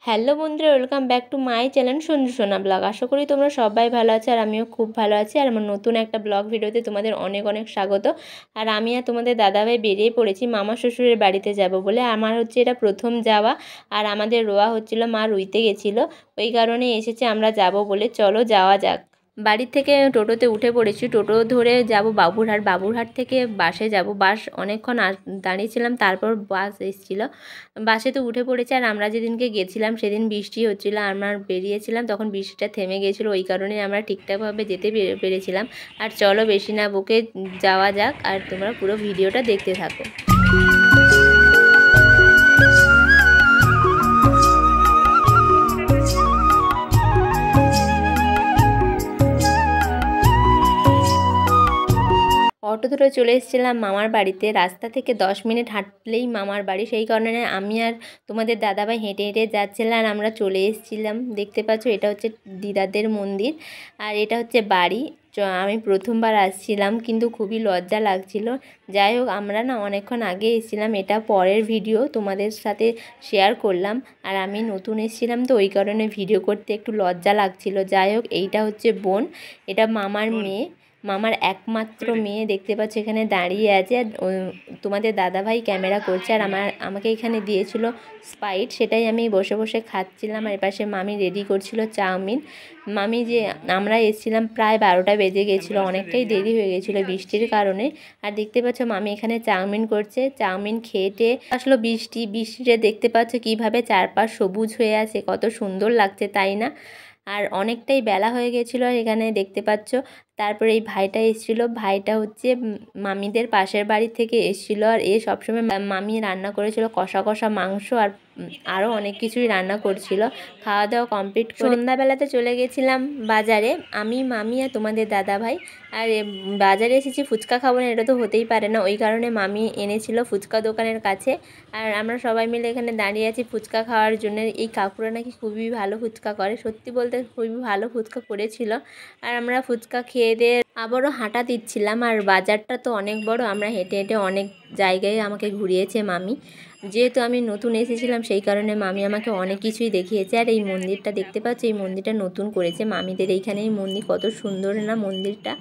Hello বন্ধুরা, welcome back to my channel Sanju সোনা blog. আশা করি তোমরা সবাই ভালো আছো আর আমিও খুব ভালো আছি। আর আমার নতুন একটা ব্লগ ভিডিওতে তোমাদের অনেক অনেক স্বাগত। আর আমি আর তোমাদের দাদাভাই বেরিয়ে পড়েছি মামা শ্বশুরের বাড়িতে যাব বলে। আমার হচ্ছে এটা প্রথম যাওয়া, আর আমাদের রোয়া হচ্ছিল, মা রুইতে গেছিলো, ওই কারণে এসেছে আমরা যাব বলে। চলো যাওয়া যাক। বাড়ির থেকে টোটোতে উঠে পড়েছি, টোটো ধরে যাব বাবুরহাট, বাবুরহাট থেকে বাসে যাব। বাস অনেকক্ষণ দাঁড়িয়েছিলাম, তারপর বাস এসেছিলো, বাসে তো উঠে পড়েছে। আর আমরা যেদিনকে গেছিলাম সেদিন বৃষ্টি হচ্ছিলো, আমরা বেরিয়েছিলাম তখন বৃষ্টিটা থেমে গিয়েছিলো, ওই কারণে আমরা ঠিকঠাকভাবে যেতে পেরেছিলাম। আর চলো বেশি না বকে যাওয়া যাক, আর তোমরা পুরো ভিডিওটা দেখতে থাকো। অটো ধরে চলে এসেছিলাম মামার বাড়িতে। রাস্তা থেকে 10 মিনিট হাঁটলেই মামার বাড়ি, সেই কারণে আমি আর তোমাদের দাদাভাই হেঁটে হেঁটে যাচ্ছিলাম। আর আমরা চলে এসেছিলাম, দেখতে পাচ্ছ এটা হচ্ছে দিদাদের মন্দির, আর এটা হচ্ছে বাড়ি। আমি প্রথমবার আসছিলাম, কিন্তু খুবই লজ্জা লাগছিল। যাই হোক, আমরা না অনেকক্ষণ আগে এসেছিলাম, এটা পরের ভিডিও তোমাদের সাথে শেয়ার করলাম। আর আমি নতুন এসেছিলাম তো ওই কারণে ভিডিও করতে একটু লজ্জা লাগছিল। যাই হোক, এইটা হচ্ছে বোন, এটা মামার মেয়ে, মামার একমাত্র মেয়ে। দেখতে পাচ্ছ এখানে দাঁড়িয়ে আছে, আর তোমাদের দাদাভাই ক্যামেরা করছে। আর আমাকে এখানে দিয়েছিল স্প্রাইট, সেটাই আমি বসে বসে খাচ্ছিলাম। আর এপাশে মামি রেডি করছিল চাউমিন। মামি যে আমরা এসেছিলাম প্রায় 12টা বেজে গেছিলো, অনেকটাই দেরি হয়ে গেছিলো বৃষ্টির কারণে। আর দেখতে পাচ্ছ মামি এখানে চাউমিন করছে। চাউমিন খেয়ে আসলো বৃষ্টিতে দেখতে পাচ্ছ কীভাবে চারপাশ সবুজ হয়ে আছে, কত সুন্দর লাগছে তাই না? আর অনেকটাই বেলা হয়ে গেছিলো এখানে দেখতে পাচ্ছ। তারপরে এই ভাইটা এসেছিলো, ভাইটা হচ্ছে মামিদের পাশের বাড়ি থেকে এসেছিলো। আর এ সবসময় মামি রান্না করেছিল কষা কষা মাংস, আর আরও অনেক কিছুই রান্না করছিল। খাওয়া দাওয়া কমপ্লিট করে সন্ধ্যাবেলাতে চলে গেছিলাম বাজারে, আমি মামি আর তোমাদের দাদাভাই। আর বাজারে এসেছি, ফুচকা খাবো না এটা তো হতেই পারে না, ওই কারণে মামি এনেছিল ফুচকা দোকানের কাছে। আর আমরা সবাই মিলে এখানে দাঁড়িয়ে আছি ফুচকা খাওয়ার জন্য। এই কাকুরা নাকি খুবই ভালো ফুচকা করে, সত্যি বলতে খুবই ভালো ফুচকা করেছিল। আর আমরা ফুচকা খেয়ে দিয়ে আবারও হাঁটা দিচ্ছিলাম। আর বাজারটা তো অনেক বড়, আমরা হেঁটে হেঁটে অনেক জায়গায় আমাকে ঘুরিয়েছে মামি। যেহেতু আমি নতুন এসেছিলাম সেই কারণে মামি আমাকে অনেক কিছুই দেখিয়েছে। আর এই মন্দিরটা দেখতে পাচ্ছি, এই মন্দিরটা নতুন করেছে মামিদের এইখানে। এই মন্দির কত সুন্দর না, মন্দিরটা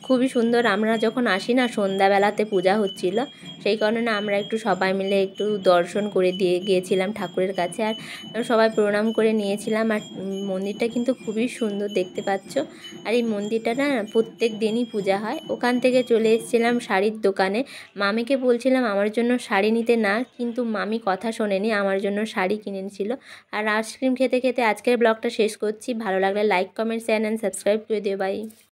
খুবই সুন্দর। আমরা যখন আসি না সন্ধ্যাবেলাতে পূজা হচ্ছিল, সেই কারণে আমরা একটু সবাই মিলে একটু দর্শন করে দিয়ে গিয়েছিলাম ঠাকুরের কাছে। আর সবাই প্রণাম করে নিয়েছিলাম। আর মন্দিরটা কিন্তু খুবই সুন্দর দেখতে পাচ্ছ। আর এই মন্দিরটা না প্রত্যেক দিনই পূজা হয়। ওখান থেকে চলে এসেছিলাম শাড়ির দোকানে। মামিকে বলছিলাম আমার জন্য শাড়ি নিতে, না, কিন্তু মামি কথা শোনেনি, আমার জন্য শাড়ি কিনেছিল। আর আইসক্রিম খেতে খেতে আজকের ব্লগটা শেষ করছি। ভালো লাগলে like, comment, share and subscribe করে দিও। বাই।